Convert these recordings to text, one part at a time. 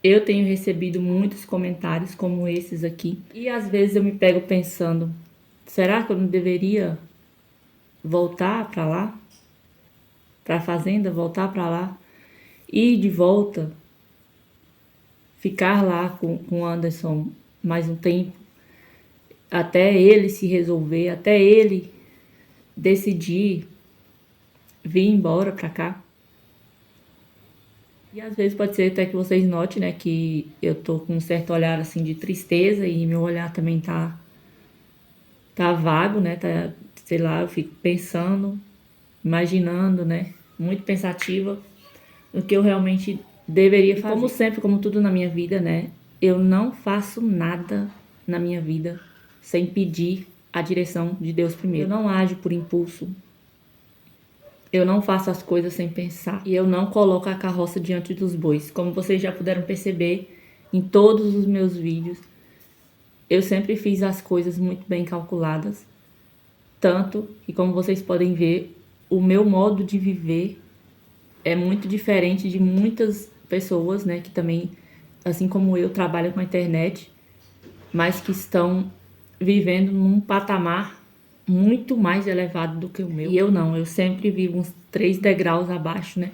Eu tenho recebido muitos comentários como esses aqui. E às vezes eu me pego pensando, será que eu não deveria voltar para lá? Para a fazenda, voltar para lá? Ir de volta, ficar lá com o Anderson mais um tempo, até ele se resolver, até ele decidir vir embora para cá. E às vezes pode ser até que vocês notem, né, que eu tô com um certo olhar assim de tristeza e meu olhar também tá vago, né? Tá, sei lá, eu fico pensando, imaginando, né? Muito pensativa no que eu realmente deveria fazer. Como sempre, como tudo na minha vida, né? Eu não faço nada na minha vida sem pedir a direção de Deus primeiro. Eu não ajo por impulso. Eu não faço as coisas sem pensar. E eu não coloco a carroça diante dos bois. Como vocês já puderam perceber em todos os meus vídeos, eu sempre fiz as coisas muito bem calculadas. Tanto que, como vocês podem ver, o meu modo de viver é muito diferente de muitas pessoas, né, que também, assim como eu, trabalham com a internet, mas que estão vivendo num patamar muito mais elevado do que o meu. E eu não, eu sempre vivo uns 3 degraus abaixo, né,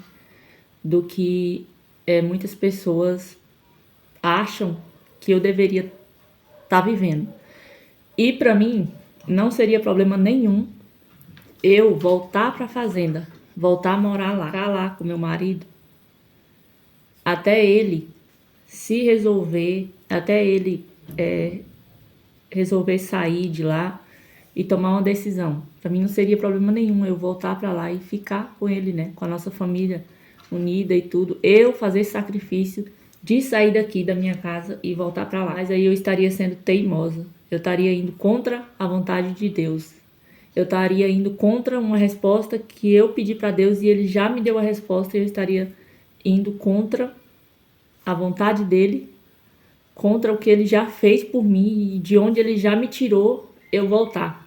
do que muitas pessoas acham que eu deveria estar vivendo. E para mim, não seria problema nenhum eu voltar para a fazenda, voltar a morar lá, ficar lá com meu marido, até ele se resolver, até ele resolver sair de lá e tomar uma decisão. Para mim não seria problema nenhum eu voltar para lá e ficar com ele, né, com a nossa família unida e tudo. Eu fazer esse sacrifício de sair daqui da minha casa e voltar para lá. Mas aí eu estaria sendo teimosa. Eu estaria indo contra a vontade de Deus. Eu estaria indo contra uma resposta que eu pedi para Deus e ele já me deu a resposta e eu estaria indo contra a vontade dele, contra o que ele já fez por mim e de onde ele já me tirou, eu voltar.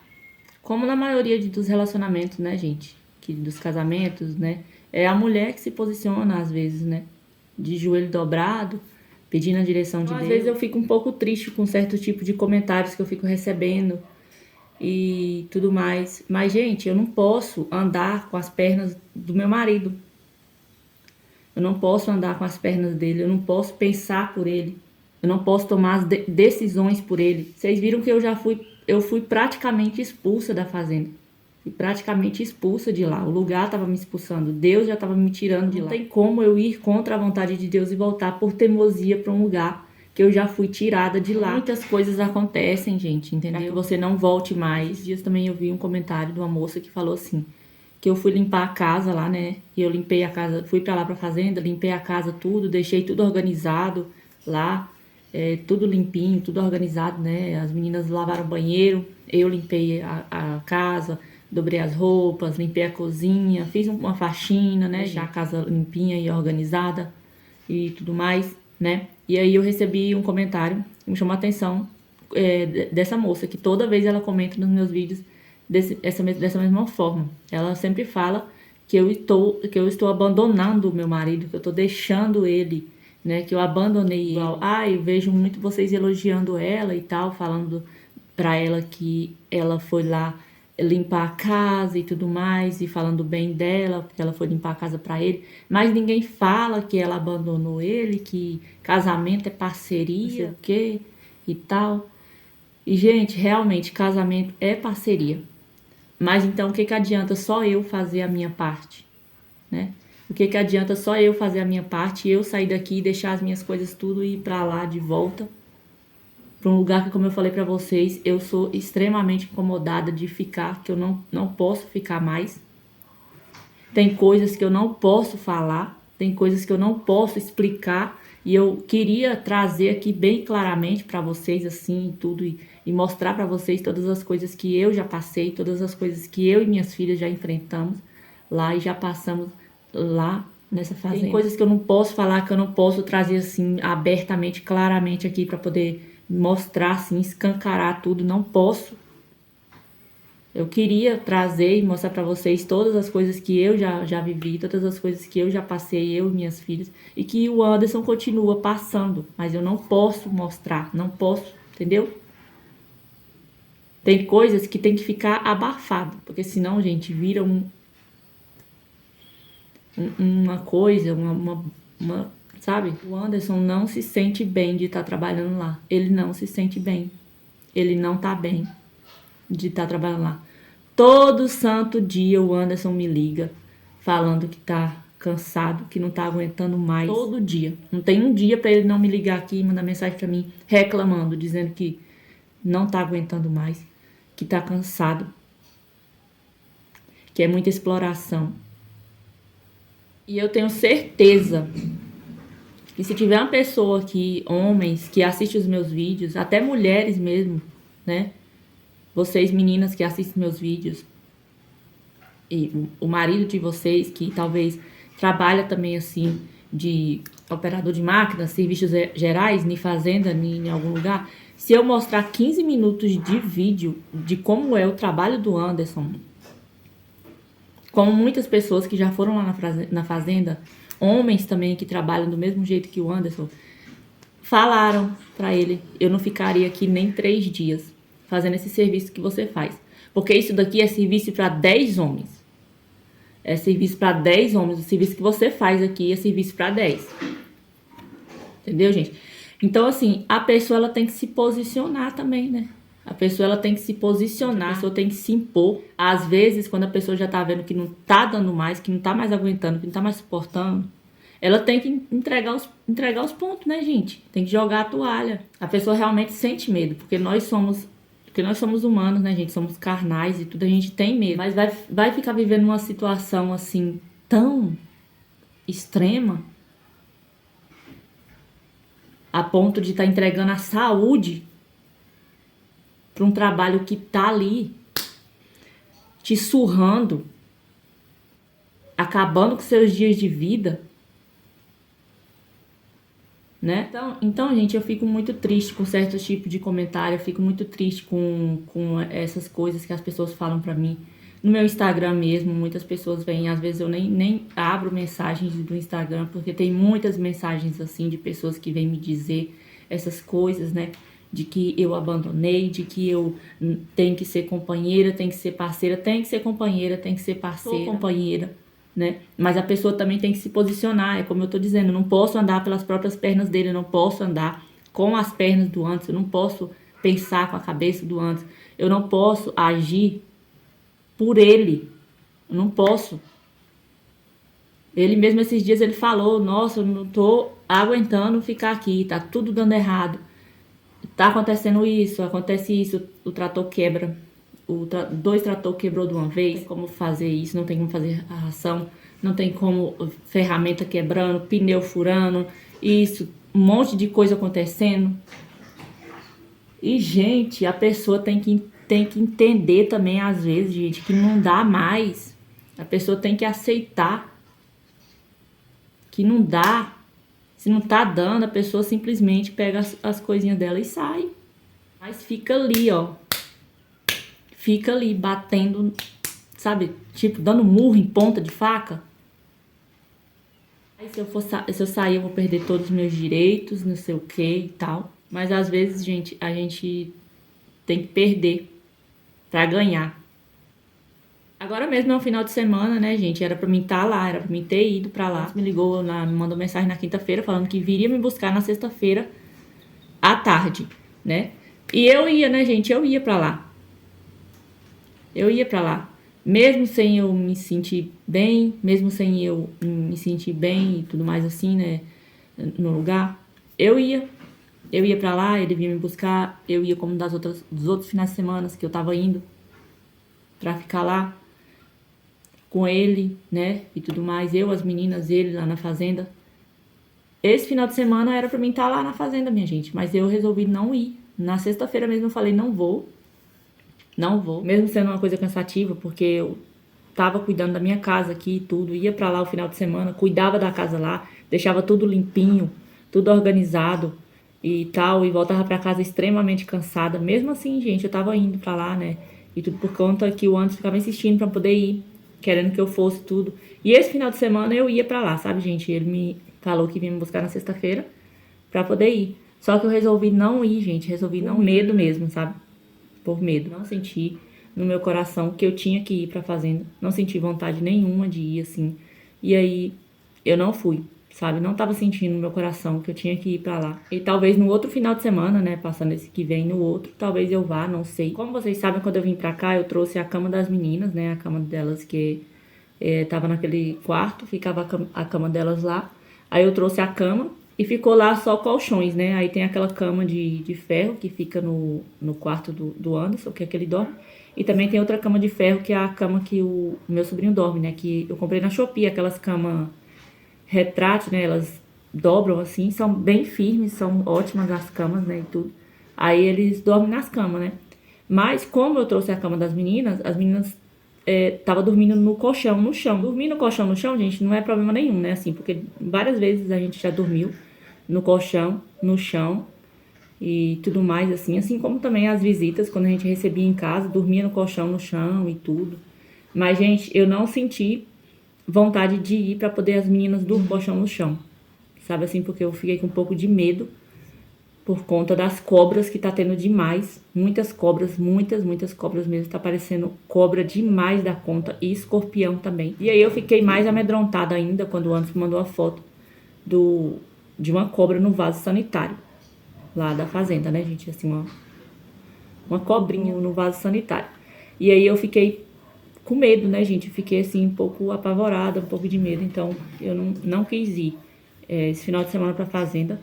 Como na maioria dos relacionamentos, né, gente? Dos casamentos, né? É a mulher que se posiciona às vezes, né? De joelho dobrado, pedindo a direção de Deus. Às vezes eu fico um pouco triste com certo tipo de comentários que eu fico recebendo e tudo mais. Mas, gente, eu não posso andar com as pernas do meu marido. Eu não posso andar com as pernas dele, eu não posso pensar por ele. Eu não posso tomar as decisões por ele. Vocês viram que eu fui praticamente expulsa da fazenda. Fui praticamente expulsa de lá. O lugar estava me expulsando. Deus já estava me tirando de lá. Não tem como eu ir contra a vontade de Deus e voltar por teimosia para um lugar que eu já fui tirada de lá. Muitas coisas acontecem, gente, entendeu? Para que você não volte mais. Esses dias também eu vi um comentário de uma moça que falou assim, que eu fui limpar a casa lá, né? E eu limpei a casa, fui para lá pra fazenda, limpei a casa tudo, deixei tudo organizado lá, tudo limpinho, tudo organizado, né? As meninas lavaram o banheiro, eu limpei a casa, dobrei as roupas, limpei a cozinha, fiz uma faxina, né? Já a casa limpinha e organizada e tudo mais, né? E aí eu recebi um comentário que me chamou a atenção dessa moça, que toda vez ela comenta nos meus vídeos dessa mesma forma. Ela sempre fala que eu estou abandonando o meu marido, que eu estou deixando ele, né? Que eu abandonei ele. Eu vejo muito vocês elogiando ela e tal, falando pra ela que ela foi lá limpar a casa e tudo mais, e falando bem dela, porque ela foi limpar a casa pra ele, mas ninguém fala que ela abandonou ele, que casamento é parceria, não sei o quê e tal. E, gente, realmente, casamento é parceria. Mas então, o que adianta só eu fazer a minha parte, né? O que adianta só eu fazer a minha parte, eu sair daqui e deixar as minhas coisas tudo e ir pra lá de volta, para um lugar que, como eu falei pra vocês, eu sou extremamente incomodada de ficar, que eu não posso ficar mais. Tem coisas que eu não posso falar, tem coisas que eu não posso explicar, e eu queria trazer aqui bem claramente para vocês, assim, tudo, e mostrar para vocês todas as coisas que eu já passei, todas as coisas que eu e minhas filhas já enfrentamos lá e já passamos lá nessa fazenda. Tem coisas que eu não posso falar, que eu não posso trazer, assim, abertamente, claramente aqui para poder mostrar, assim, escancarar tudo, não posso. Eu queria trazer e mostrar pra vocês todas as coisas que eu já vivi, todas as coisas que eu já passei, eu e minhas filhas, e que o Anderson continua passando, mas eu não posso mostrar, não posso, entendeu? Tem coisas que tem que ficar abafado, porque senão, gente, vira uma coisa, sabe? O Anderson não se sente bem de estar trabalhando lá. Ele não se sente bem. Ele não tá bem de estar trabalhando lá. Todo santo dia o Anderson me liga falando que tá cansado, que não tá aguentando mais. Todo dia. Não tem um dia pra ele não me ligar aqui e mandar mensagem pra mim reclamando, dizendo que não tá aguentando mais, que tá cansado, que é muita exploração. E eu tenho certeza que se tiver uma pessoa aqui, homens, que assiste os meus vídeos, até mulheres mesmo, né? Vocês meninas que assistem meus vídeos, e o marido de vocês que talvez trabalha também assim, de operador de máquina, serviços gerais, em fazenda, em algum lugar, se eu mostrar 15 minutos de vídeo de como é o trabalho do Anderson, como muitas pessoas que já foram lá na fazenda, homens também que trabalham do mesmo jeito que o Anderson, falaram pra ele, eu não ficaria aqui nem 3 dias fazendo esse serviço que você faz. Porque isso daqui é serviço para 10 homens. É serviço para 10 homens. O serviço que você faz aqui é serviço para 10. Entendeu, gente? Então, assim, a pessoa ela tem que se posicionar também, né? A pessoa ela tem que se posicionar, a pessoa tem que se impor. Às vezes, quando a pessoa já tá vendo que não tá dando mais, que não tá mais aguentando, que não tá mais suportando, ela tem que entregar os pontos, né, gente? Tem que jogar a toalha. A pessoa realmente sente medo, porque nós somos humanos, né, gente? Somos carnais e tudo, a gente tem medo. Mas vai ficar vivendo uma situação, assim, tão extrema, a ponto de estar entregando a saúde para um trabalho que tá ali te surrando, acabando com seus dias de vida, né? Então, gente, eu fico muito triste com certos tipos de comentário, eu fico muito triste com essas coisas que as pessoas falam pra mim. No meu Instagram mesmo, muitas pessoas vêm, às vezes eu nem abro mensagens do Instagram, porque tem muitas mensagens assim de pessoas que vêm me dizer essas coisas, né? De que eu abandonei, de que eu tenho que ser companheira, tenho que ser parceira, tenho que ser companheira, tenho que ser parceira, sou companheira, né? Mas a pessoa também tem que se posicionar, é como eu tô dizendo, eu não posso andar pelas próprias pernas dele, eu não posso andar com as pernas do Anderson, eu não posso pensar com a cabeça do Anderson, eu não posso agir por ele, eu não posso. Ele mesmo esses dias ele falou, nossa, eu não tô aguentando ficar aqui, tá tudo dando errado. Tá acontecendo isso, acontece isso, o trator quebra, dois trator quebrou de uma vez, não tem como fazer isso, não tem como fazer a ração, não tem como ferramenta quebrando, pneu furando, isso, um monte de coisa acontecendo. E, gente, a pessoa tem que entender também, às vezes, gente, que não dá mais. A pessoa tem que aceitar que não dá. Se não tá dando, a pessoa simplesmente pega as coisinhas dela e sai. Mas fica ali, ó. Fica ali, batendo, sabe? Tipo, dando murro em ponta de faca. Aí se eu sair, eu vou perder todos os meus direitos, não sei o que e tal. Mas às vezes, gente, a gente tem que perder pra ganhar. Agora mesmo é um final de semana, né, gente? Era pra mim estar lá, era pra mim ter ido pra lá. Me ligou, me mandou mensagem na quinta-feira falando que viria me buscar na sexta-feira à tarde, né? E eu ia, né, gente? Eu ia pra lá. Eu ia pra lá. Mesmo sem eu me sentir bem, mesmo sem eu me sentir bem e tudo mais assim, né, no lugar, eu ia. Eu ia pra lá, ele vinha me buscar, eu ia como dos outros finais de semana que eu tava indo pra ficar lá com ele, né, e tudo mais, eu, as meninas, ele lá na fazenda. Esse final de semana era pra mim estar lá na fazenda, minha gente, mas eu resolvi não ir. Na sexta-feira mesmo eu falei, não vou, mesmo sendo uma coisa cansativa, porque eu tava cuidando da minha casa aqui e tudo, ia pra lá o final de semana, cuidava da casa lá, deixava tudo limpinho, tudo organizado e tal, e voltava pra casa extremamente cansada. Mesmo assim, gente, eu tava indo pra lá, né, E tudo por conta que o Anderson ficava insistindo pra poder ir, querendo que eu fosse tudo. E esse final de semana eu ia pra lá, sabe, gente? Ele me falou que vinha me buscar na sexta-feira pra poder ir. Só que eu resolvi não ir, gente. Resolvi não ir. Medo mesmo, sabe? Por medo. Não senti no meu coração que eu tinha que ir pra fazenda. Não senti vontade nenhuma de ir, assim. E aí, eu não fui, sabe? Não tava sentindo no meu coração que eu tinha que ir pra lá. E talvez no outro final de semana, né? Passando esse que vem no outro, talvez eu vá, não sei. Como vocês sabem, quando eu vim pra cá, eu trouxe a cama das meninas, né? A cama delas que tava naquele quarto, ficava a cama delas lá. Aí eu trouxe a cama e ficou lá só colchões, né? Aí tem aquela cama de ferro que fica no quarto do Anderson, que é que ele dorme. E também tem outra cama de ferro, que é a cama que o meu sobrinho dorme, né? Que eu comprei na Shopee, aquelas camas retrátil, né? Elas dobram assim, são bem firmes, são ótimas as camas, né? E tudo. Aí eles dormem nas camas, né? Mas como eu trouxe a cama das meninas, as meninas tava dormindo no colchão, no chão. Dormir no colchão, no chão, gente, não é problema nenhum, né? Assim, porque várias vezes a gente já dormiu no colchão, no chão e tudo mais, assim. Assim como também as visitas, quando a gente recebia em casa, dormia no colchão, no chão e tudo. Mas, gente, eu não senti vontade de ir pra poder as meninas dormir no colchão, no chão. Sabe assim, porque eu fiquei com um pouco de medo por conta das cobras que tá tendo demais. Muitas cobras, muitas cobras mesmo. Tá parecendo cobra demais da conta. E escorpião também. E aí eu fiquei mais amedrontada ainda quando o Anderson mandou a foto de uma cobra no vaso sanitário. Lá da fazenda, né, gente? Assim, uma cobrinha no vaso sanitário. E aí eu fiquei com medo, né, gente? Eu fiquei assim um pouco apavorada, um pouco de medo. Então eu não quis ir esse final de semana pra fazenda.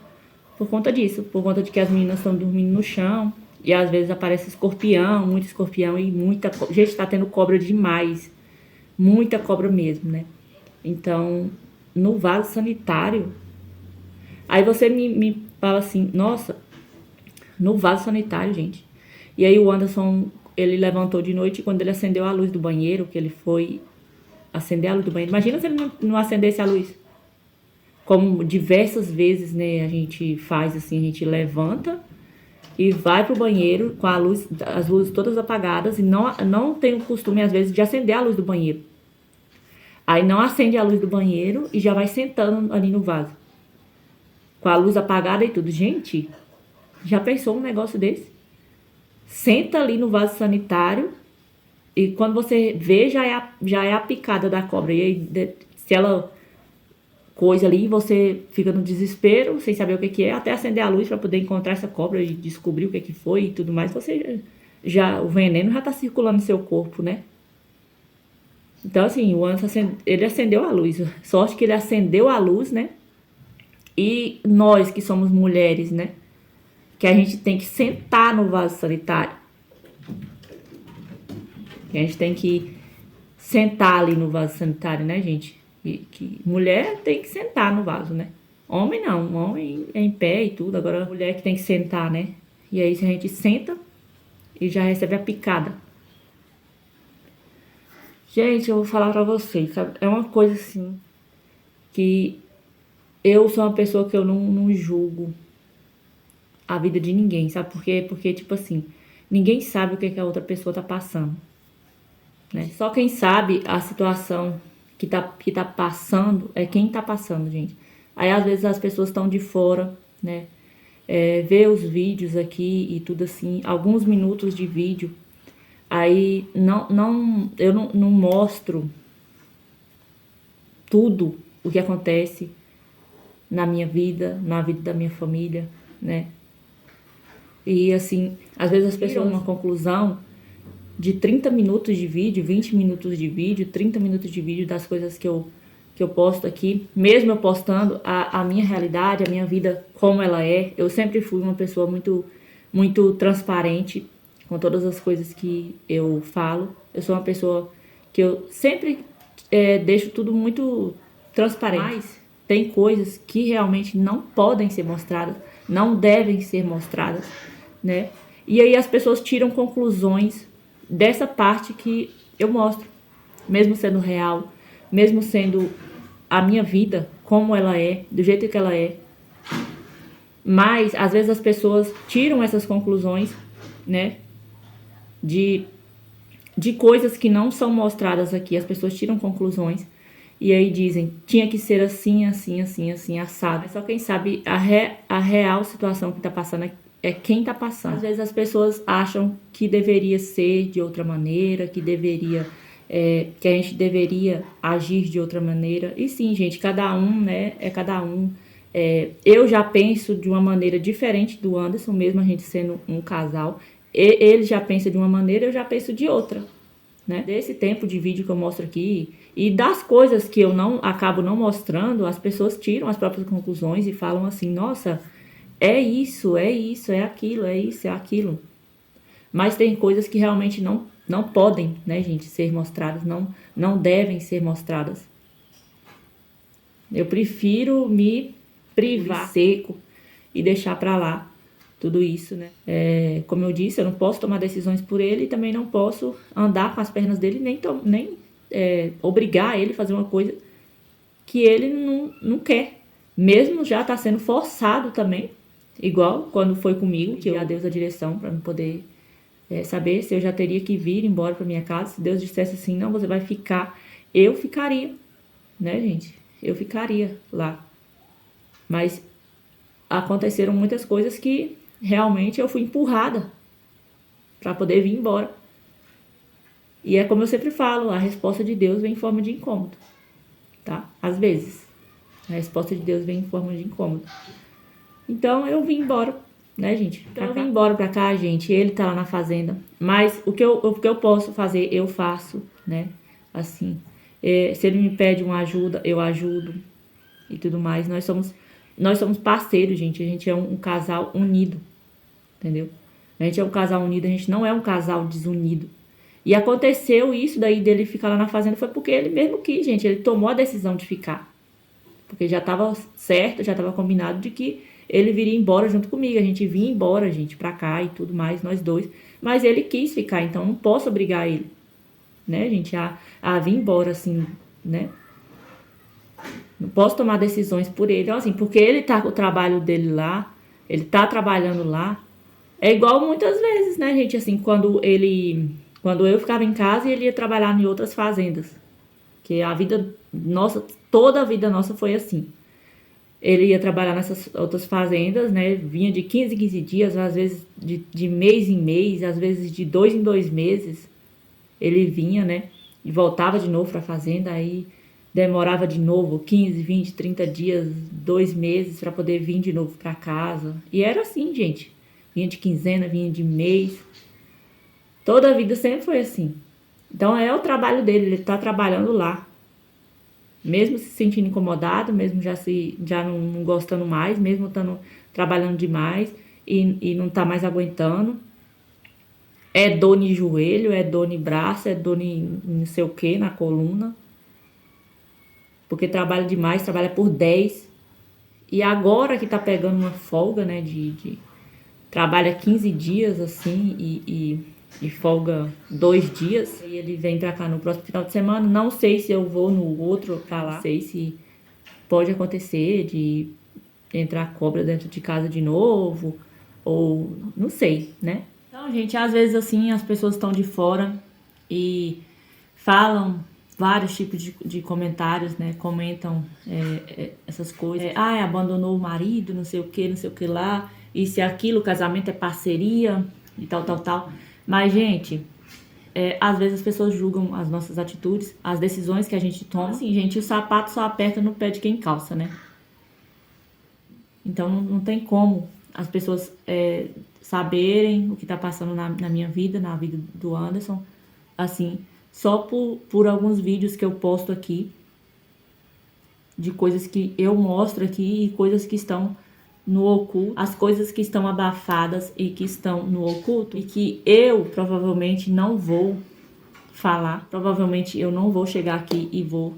Por conta disso, por conta de que as meninas estão dormindo no chão e às vezes aparece escorpião, muito escorpião e muita... Gente, tá tendo cobra demais, muita cobra mesmo, né? Então, no vaso sanitário... Aí você me fala assim, nossa, no vaso sanitário, gente. E aí o Anderson, ele levantou de noite e quando ele acendeu a luz do banheiro, que ele foi acender a luz do banheiro... Imagina se ele não acendesse a luz. Como diversas vezes, né, a gente faz assim, a gente levanta e vai pro banheiro com as luzes todas apagadas e não tem o costume, às vezes, de acender a luz do banheiro. Aí não acende a luz do banheiro e já vai sentando ali no vaso. Com a luz apagada e tudo. Gente, já pensou um negócio desse? Senta ali no vaso sanitário e quando você vê, já é a picada da cobra. E aí, se ela... coisa ali, você fica no desespero, sem saber o que é, até acender a luz para poder encontrar essa cobra e descobrir o que foi e tudo mais, você o veneno já tá circulando no seu corpo, né? Então, assim, o Anderson, ele acendeu a luz. Sorte que ele acendeu a luz, né? E nós que somos mulheres, né? Que a gente tem que sentar no vaso sanitário. Que a gente tem que sentar ali no vaso sanitário, né, gente? Que mulher tem que sentar no vaso, né? Homem não, homem é em pé e tudo, agora a mulher que tem que sentar, né? E aí se a gente senta e já recebe a picada. Gente, eu vou falar pra vocês, sabe? É uma coisa assim que eu sou uma pessoa que eu não julgo a vida de ninguém, sabe? Porque tipo assim, ninguém sabe o que a outra pessoa tá passando, né? Só quem sabe a situação que tá passando é quem tá passando, gente. Aí às vezes as pessoas estão de fora, né? Vê os vídeos aqui e tudo assim, alguns minutos de vídeo. Aí eu não mostro tudo o que acontece na minha vida, na vida da minha família, né? E assim, às vezes as pessoas tiram uma conclusão de 30 minutos de vídeo, 20 minutos de vídeo, 30 minutos de vídeo das coisas que eu posto aqui, mesmo eu postando a minha realidade, a minha vida como ela é. Eu sempre fui uma pessoa muito transparente com todas as coisas que eu falo. Eu sou uma pessoa que eu sempre deixo tudo muito transparente. Mas tem coisas que realmente não podem ser mostradas, não devem ser mostradas, né? E aí as pessoas tiram conclusões dessa parte que eu mostro, mesmo sendo real, mesmo sendo a minha vida como ela é, do jeito que ela é. Mas às vezes as pessoas tiram essas conclusões, né, de de coisas que não são mostradas aqui. As pessoas tiram conclusões e aí dizem, tinha que ser assim, assim, assim, assim, assado. Mas só quem sabe a real situação que tá passando é quem tá passando. Às vezes as pessoas acham que deveria ser de outra maneira, que a gente deveria agir de outra maneira. E sim, gente, cada um, né, é cada um. Eu já penso de uma maneira diferente do Anderson, mesmo a gente sendo um casal. Ele já pensa de uma maneira, eu já penso de outra, né? Desse tempo de vídeo que eu mostro aqui e das coisas que eu não acabo não mostrando, as pessoas tiram as próprias conclusões e falam assim, nossa, é isso, é isso, é aquilo, é isso, é aquilo. Mas tem coisas que realmente não podem, né, gente, ser mostradas, não devem ser mostradas. Eu prefiro me privar seco e deixar pra lá tudo isso, né? Como eu disse, eu não posso tomar decisões por ele e também não posso andar com as pernas dele, nem obrigar ele a fazer uma coisa que ele não quer. Mesmo já tá sendo forçado também, igual quando foi comigo, que eu dei a Deus a direção para não poder saber se eu já teria que vir embora para minha casa. Se Deus dissesse assim, não, você vai ficar, eu ficaria, né, gente? Eu ficaria lá. Mas aconteceram muitas coisas que realmente eu fui empurrada para poder vir embora. E é como eu sempre falo, a resposta de Deus vem em forma de incômodo, tá? Às vezes, a resposta de Deus vem em forma de incômodo. Então eu vim embora, né, gente? Então eu vim embora pra cá, gente. Ele tá lá na fazenda. Mas o que eu posso fazer, eu faço, né? Assim, se ele me pede uma ajuda, eu ajudo e tudo mais. Nós somos parceiros, gente. A gente é um casal unido, entendeu? A gente é um casal unido, a gente não é um casal desunido. E aconteceu isso daí dele ficar lá na fazenda, foi porque ele mesmo quis, gente. Ele tomou a decisão de ficar. Porque já tava certo, já tava combinado de que ele viria embora junto comigo. A gente vinha embora, gente, pra cá e tudo mais, nós dois. Mas ele quis ficar, então não posso obrigar ele, né, gente, a vir embora, assim, né? Não posso tomar decisões por ele. Então, assim, porque ele tá com o trabalho dele lá, ele tá trabalhando lá. É igual muitas vezes, né, gente, assim, quando eu ficava em casa e ele ia trabalhar em outras fazendas. Que a vida nossa, toda a vida nossa foi assim. Ele ia trabalhar nessas outras fazendas, né? Vinha de 15 em 15 dias, às vezes de mês em mês, às vezes de 2 em 2 meses. Ele vinha, né? E voltava de novo para a fazenda, aí demorava de novo 15, 20, 30 dias, 2 meses para poder vir de novo para casa. E era assim, gente. Vinha de quinzena, vinha de mês. Toda a vida sempre foi assim. Então é o trabalho dele, ele tá trabalhando lá. Mesmo se sentindo incomodado, mesmo já não gostando mais, mesmo estando trabalhando demais e não tá mais aguentando. É dor no joelho, é dor no braço, é dor em não sei o que, na coluna. Porque trabalha demais, trabalha por 10. E agora que tá pegando uma folga, né, trabalha 15 dias, assim, e folga 2 dias. E ele vem pra cá no próximo final de semana. Não sei se eu vou no outro pra lá. Não sei se pode acontecer de entrar cobra dentro de casa de novo. Ou não sei, né? Então, gente, às vezes assim as pessoas estão de fora e falam vários tipos de comentários, né? Comentam essas coisas. Abandonou o marido, não sei o que lá. Isso e aquilo, casamento é parceria e tal, tal, tal. Mas, gente, às vezes as pessoas julgam as nossas atitudes, as decisões que a gente toma. Assim, gente, o sapato só aperta no pé de quem calça, né? Então, não tem como as pessoas saberem o que tá passando na minha vida, na vida do Anderson, assim, só por alguns vídeos que eu posto aqui, de coisas que eu mostro aqui e coisas que estão no oculto, as coisas que estão abafadas e que estão no oculto e que eu provavelmente não vou falar, provavelmente eu não vou chegar aqui e vou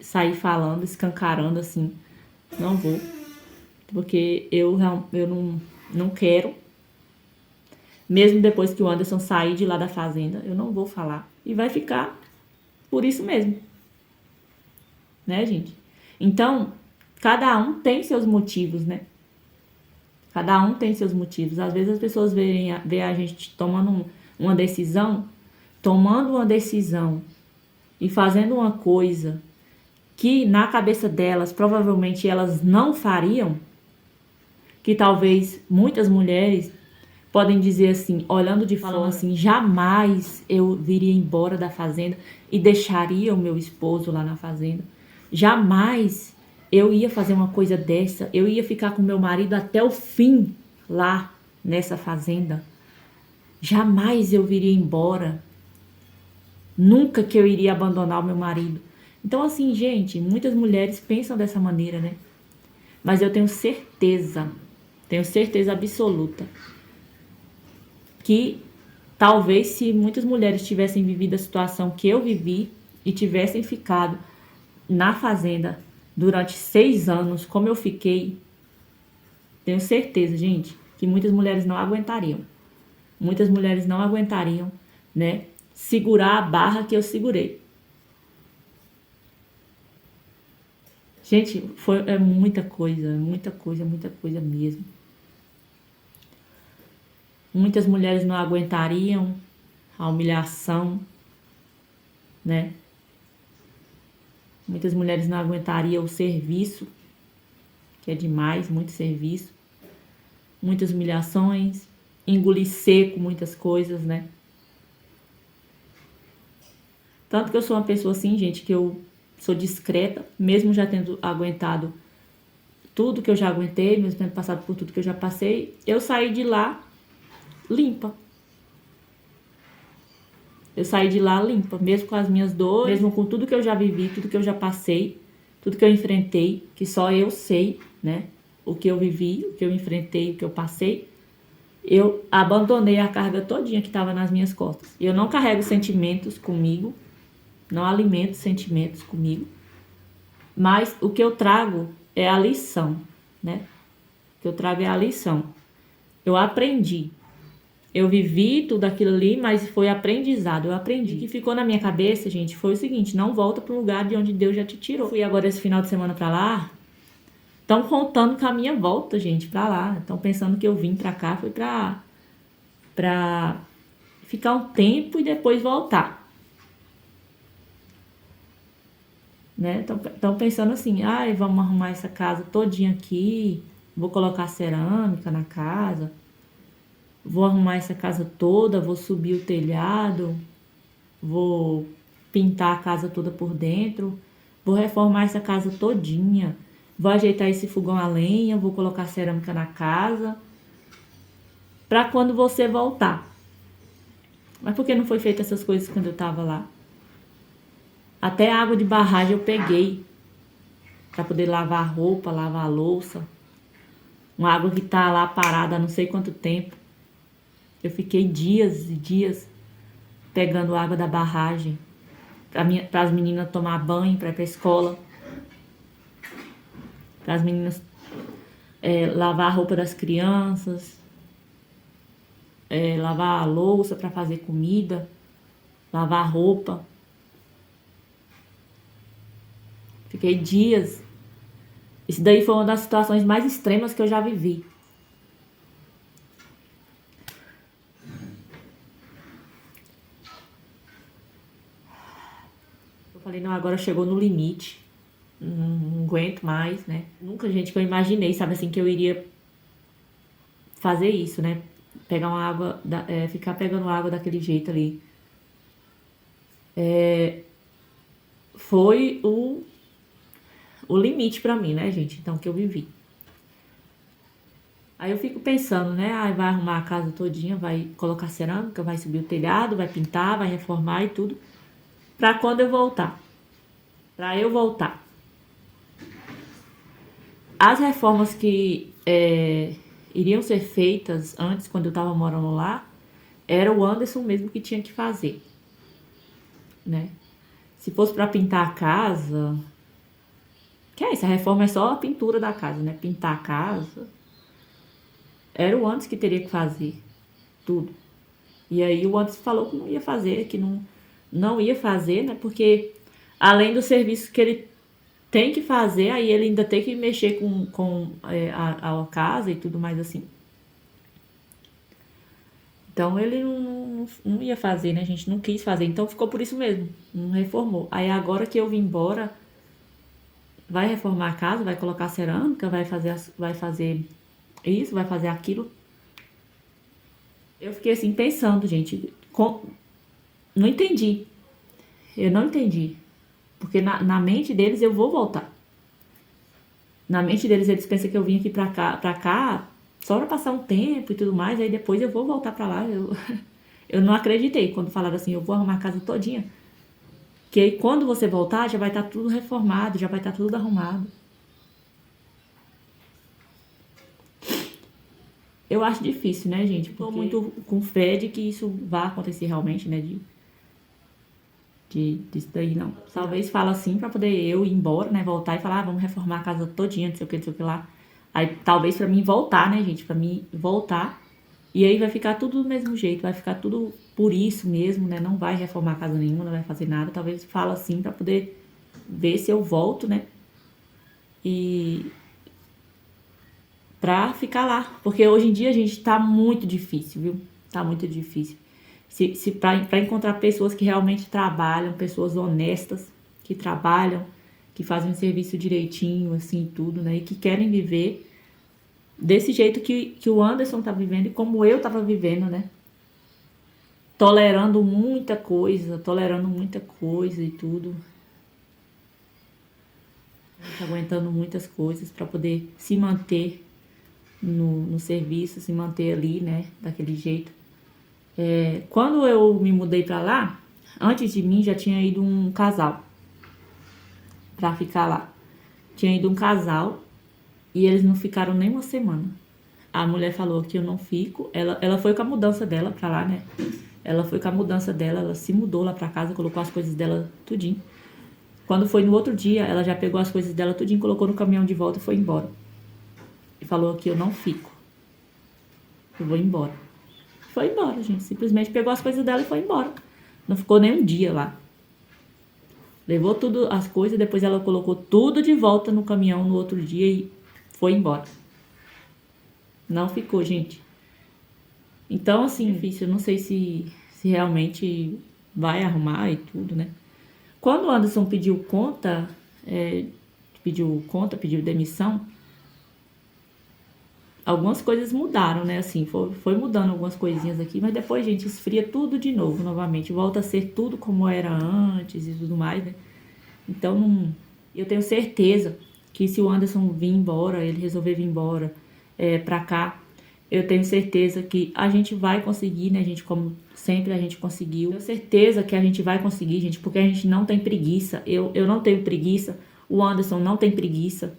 sair falando, escancarando assim, não vou, porque eu não quero, mesmo depois que o Anderson sair de lá da fazenda, eu não vou falar e vai ficar por isso mesmo, né, gente? Então, cada um tem seus motivos, né? Cada um tem seus motivos. Às vezes as pessoas veem a gente tomando uma decisão tomando uma decisão e fazendo uma coisa que na cabeça delas provavelmente elas não fariam, que talvez muitas mulheres podem dizer assim, olhando de fora, assim, jamais eu viria embora da fazenda e deixaria o meu esposo lá na fazenda. Jamais eu ia fazer uma coisa dessa, eu ia ficar com meu marido até o fim lá nessa fazenda. Jamais eu viria embora. Nunca que eu iria abandonar o meu marido. Então, assim, gente, muitas mulheres pensam dessa maneira, né? Mas eu tenho certeza absoluta, que talvez se muitas mulheres tivessem vivido a situação que eu vivi e tivessem ficado na fazenda durante 6 anos, como eu fiquei, tenho certeza, gente, que muitas mulheres não aguentariam. Muitas mulheres não aguentariam, né? Segurar a barra que eu segurei. Gente, é muita coisa mesmo. Muitas mulheres não aguentariam a humilhação, né? Muitas mulheres não aguentariam o serviço, que é demais, muito serviço. Muitas humilhações, engolir seco muitas coisas, né? Tanto que eu sou uma pessoa assim, gente, que eu sou discreta, mesmo já tendo aguentado tudo que eu já aguentei, mesmo tendo passado por tudo que eu já passei, eu saí de lá limpa. Eu saí de lá limpa, mesmo com as minhas dores, mesmo com tudo que eu já vivi, tudo que eu já passei, tudo que eu enfrentei, que só eu sei, né? O que eu vivi, o que eu enfrentei, o que eu passei. Eu abandonei a carga todinha que estava nas minhas costas. Eu não carrego sentimentos comigo, não alimento sentimentos comigo, mas o que eu trago é a lição, né? O que eu trago é a lição. Eu aprendi. Eu vivi tudo aquilo ali, mas foi aprendizado. Eu aprendi. O que ficou na minha cabeça, gente, foi o seguinte: não volta para o lugar de onde Deus já te tirou. Fui agora esse final de semana para lá. Estão contando com a minha volta, gente, para lá. Estão pensando que eu vim para cá, foi para ficar um tempo e depois voltar. Né? Estão pensando assim, ai, vamos arrumar essa casa todinha aqui, vou colocar cerâmica na casa, vou arrumar essa casa toda, vou subir o telhado, vou pintar a casa toda por dentro, vou reformar essa casa todinha, vou ajeitar esse fogão a lenha, vou colocar cerâmica na casa, para quando você voltar. Mas por que não foi feita essas coisas quando eu tava lá? Até a água de barragem eu peguei para poder lavar a roupa, lavar a louça. Uma água que tá lá parada há não sei quanto tempo. Eu fiquei dias e dias pegando água da barragem para as meninas tomar banho, para ir para a escola. Para as meninas lavar a roupa das crianças, lavar a louça para fazer comida, lavar a roupa. Fiquei dias. Isso daí foi uma das situações mais extremas que eu já vivi. Eu falei, não, agora chegou no limite. Não aguento mais, né? Nunca, gente, que eu imaginei, sabe assim, que eu iria fazer isso, né? Pegar uma água, ficar pegando água daquele jeito ali. Foi o limite pra mim, né, gente? Então, que eu vivi. Aí eu fico pensando, né? Vai arrumar a casa todinha, vai colocar cerâmica, vai subir o telhado, vai pintar, vai reformar e tudo. Pra quando eu voltar. Pra eu voltar. As reformas que iriam ser feitas antes, quando eu tava morando lá, era o Anderson mesmo que tinha que fazer, né? Se fosse pra pintar a casa, que é isso, a reforma é só a pintura da casa, né? Pintar a casa, era o Anderson que teria que fazer tudo. E aí o Anderson falou que não ia fazer, que não ia fazer, né? Porque além do serviço que ele tem que fazer, aí ele ainda tem que mexer com a casa e tudo mais assim. Então ele não ia fazer, né? A gente não quis fazer. Então ficou por isso mesmo. Não reformou. Aí agora que eu vim embora, vai reformar a casa, vai colocar cerâmica, vai fazer isso, vai fazer aquilo. Eu fiquei assim pensando, gente. Não entendi. Eu não entendi. Porque na mente deles eu vou voltar. Na mente deles eles pensam que eu vim aqui pra cá só pra passar um tempo e tudo mais. Aí depois eu vou voltar pra lá. Eu não acreditei quando falaram assim, eu vou arrumar a casa todinha. Que aí quando você voltar já vai estar tudo reformado, já vai estar tudo arrumado. Eu acho difícil, né, gente? Tô muito com fé de que isso vá acontecer realmente, né? Disso daí, não. Talvez fala assim pra poder eu ir embora, né? Voltar e falar, vamos reformar a casa todinha, não sei o que, não sei o que lá. Aí talvez pra mim voltar, né, gente? Pra mim voltar. E aí vai ficar tudo do mesmo jeito, vai ficar tudo por isso mesmo, né? Não vai reformar casa nenhuma, não vai fazer nada. Talvez fala assim pra poder ver se eu volto, né? E pra ficar lá. Porque hoje em dia, gente, tá muito difícil, viu? Tá muito difícil. Pra encontrar pessoas que realmente trabalham, pessoas honestas, que trabalham, que fazem o serviço direitinho, assim, tudo, né? E que querem viver desse jeito que o Anderson tá vivendo e como eu tava vivendo, né? Tolerando muita coisa e tudo. Aguentando muitas coisas pra poder se manter no serviço, se manter ali, né? Daquele jeito. Quando eu me mudei pra lá, antes de mim já tinha ido um casal pra ficar lá. Tinha ido um casal e eles não ficaram nem uma semana. A mulher falou que eu não fico. Ela foi com a mudança dela pra lá, né? Ela foi com a mudança dela, ela se mudou lá pra casa, colocou as coisas dela tudinho. Quando foi no outro dia, ela já pegou as coisas dela tudinho, colocou no caminhão de volta e foi embora. E falou que eu não fico. Eu vou embora. Foi embora, gente. Simplesmente pegou as coisas dela e foi embora. Não ficou nem um dia lá. Levou tudo as coisas, depois ela colocou tudo de volta no caminhão no outro dia e foi embora. Não ficou, gente. Então, assim, difícil. Eu não sei se realmente vai arrumar e tudo, né? Quando o Anderson pediu pediu demissão, algumas coisas mudaram, né? Assim, foi mudando algumas coisinhas aqui, mas depois, gente, esfria tudo de novo, novamente. Volta a ser tudo como era antes e tudo mais, né? Então, eu tenho certeza que se o Anderson vir embora, ele resolver vir embora pra cá, eu tenho certeza que a gente vai conseguir, né, gente? Como sempre a gente conseguiu. Tenho certeza que a gente vai conseguir, gente, porque a gente não tem preguiça. Eu não tenho preguiça, o Anderson não tem preguiça,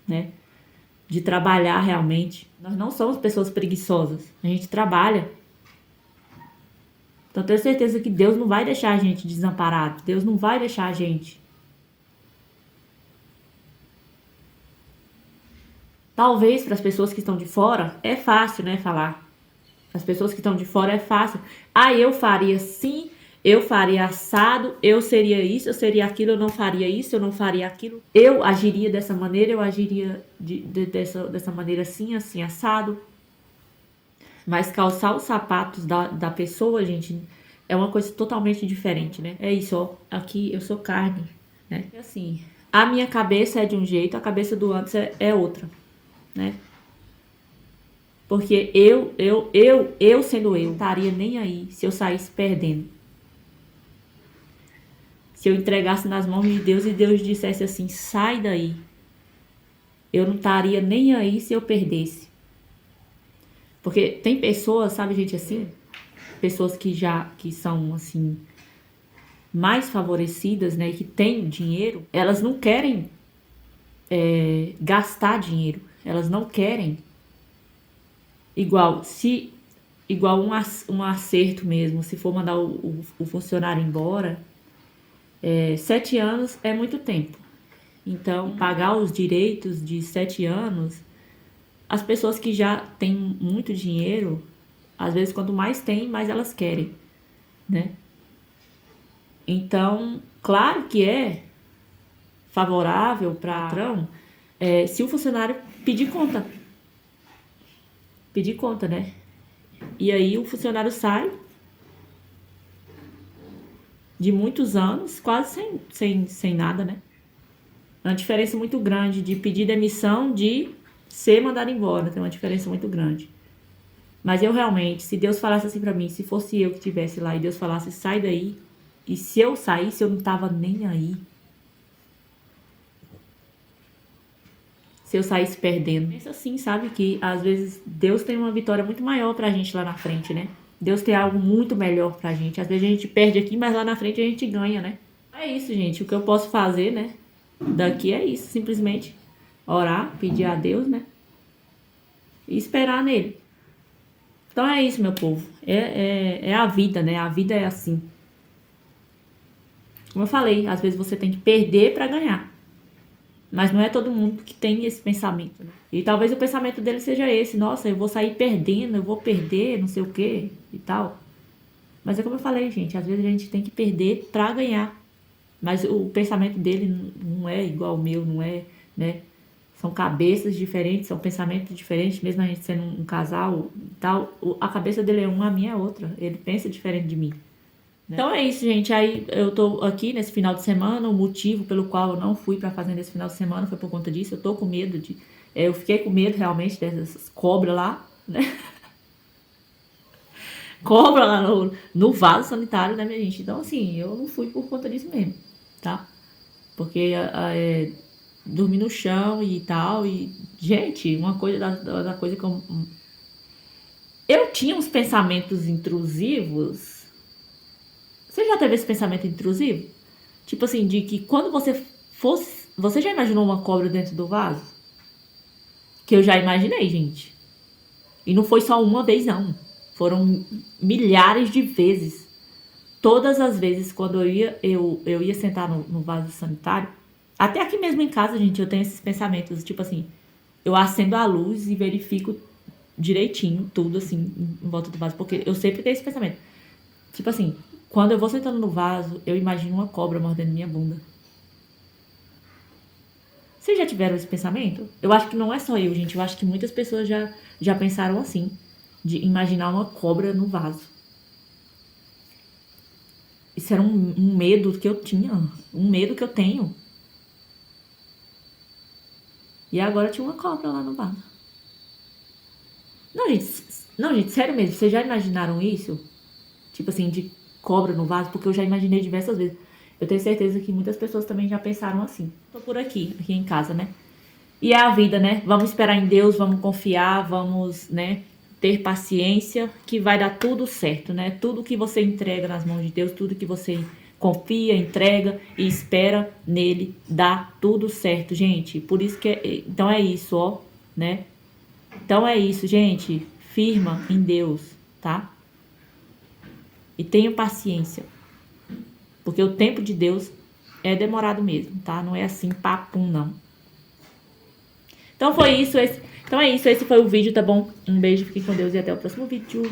né? De trabalhar realmente. Nós não somos pessoas preguiçosas. A gente trabalha. Então, tenho certeza que Deus não vai deixar a gente desamparado. Deus não vai deixar a gente. Talvez para as pessoas que estão de fora é fácil, né, falar. As pessoas que estão de fora é fácil. Ah, eu faria assim, eu faria assado, eu seria isso, eu seria aquilo, eu não faria isso, eu não faria aquilo. Eu agiria dessa maneira, eu agiria dessa maneira assim, assim, assado. Mas calçar os sapatos da pessoa, gente, é uma coisa totalmente diferente, né? É isso, ó. Aqui eu sou carne, né? E assim, a minha cabeça é de um jeito, a cabeça do Anderson é outra, né? Porque eu sendo eu, não estaria nem aí se eu saísse perdendo. Se eu entregasse nas mãos de Deus e Deus dissesse assim, sai daí. Eu não estaria nem aí se eu perdesse. Porque tem pessoas, sabe, gente, assim, pessoas que são, assim, mais favorecidas, né, e que têm dinheiro, elas não querem gastar dinheiro. Elas não querem igual um acerto mesmo, se for mandar o funcionário embora, 7 anos é muito tempo. Então, pagar os direitos de 7 anos, as pessoas que já têm muito dinheiro, às vezes quanto mais tem, mais elas querem, né? Então, claro que é favorável para o patrão se o funcionário pedir conta, né? E aí o funcionário sai de muitos anos, quase sem nada, né? Uma diferença muito grande de pedir demissão, de ser mandado embora. Tem uma diferença muito grande. Mas eu realmente, se Deus falasse assim pra mim, se fosse eu que estivesse lá e Deus falasse, sai daí, e se eu saísse, eu não tava nem aí. Se eu saísse perdendo. Pensa assim, sabe? Que às vezes Deus tem uma vitória muito maior pra gente lá na frente, né? Deus tem algo muito melhor pra gente. Às vezes a gente perde aqui, mas lá na frente a gente ganha, né? É isso, gente. O que eu posso fazer, né? Daqui é isso. Simplesmente orar, pedir a Deus, né? E esperar nele. Então é isso, meu povo. É a vida, né? A vida é assim. Como eu falei, às vezes você tem que perder pra ganhar. Mas não é todo mundo que tem esse pensamento, né? E talvez o pensamento dele seja esse. Nossa, eu vou sair perdendo, eu vou perder, não sei o que e tal. Mas é como eu falei, gente. Às vezes a gente tem que perder pra ganhar. Mas o pensamento dele não é igual ao meu, não é, né? São cabeças diferentes, são pensamentos diferentes, mesmo a gente sendo um casal e tal. A cabeça dele é uma, a minha é outra. Ele pensa diferente de mim. Né? Então é isso, gente. Aí eu tô aqui nesse final de semana. O motivo pelo qual eu não fui pra fazenda esse final de semana foi por conta disso. Eu tô com medo de. Eu fiquei com medo realmente dessas cobras lá, né? Cobra lá no vaso sanitário, né, minha gente? Então, assim, eu não fui por conta disso mesmo, tá? Porque dormir no chão e tal. E, gente, uma coisa da coisa que eu tinha uns pensamentos intrusivos. Você já teve esse pensamento intrusivo? Tipo assim, de que quando você fosse. Você já imaginou uma cobra dentro do vaso? Que eu já imaginei, gente. E não foi só uma vez, não. Foram milhares de vezes. Todas as vezes quando eu ia sentar no vaso sanitário. Até aqui mesmo em casa, gente, eu tenho esses pensamentos. Tipo assim, eu acendo a luz e verifico direitinho tudo assim em volta do vaso. Porque eu sempre tenho esse pensamento. Tipo assim, quando eu vou sentando no vaso, eu imagino uma cobra mordendo minha bunda. Vocês já tiveram esse pensamento? Eu acho que não é só eu, gente. Eu acho que muitas pessoas já pensaram assim. De imaginar uma cobra no vaso. Isso era um medo que eu tinha. Um medo que eu tenho. E agora tinha uma cobra lá no vaso. Não, gente, sério mesmo. Vocês já imaginaram isso? Tipo assim, de cobra no vaso? Porque eu já imaginei diversas vezes. Eu tenho certeza que muitas pessoas também já pensaram assim. Tô por aqui em casa, né? E é a vida, né? Vamos esperar em Deus, vamos confiar, vamos, né? Ter paciência, que vai dar tudo certo, né? Tudo que você entrega nas mãos de Deus, tudo que você confia, entrega e espera nele, dá tudo certo, gente. Por isso que então é isso, ó, né? Então é isso, gente. Firma em Deus, tá? E tenha paciência. Porque o tempo de Deus é demorado mesmo, tá? Não é assim, papum, não. Então foi isso, então é isso, esse foi o vídeo, tá bom? Um beijo, fiquem com Deus e até o próximo vídeo.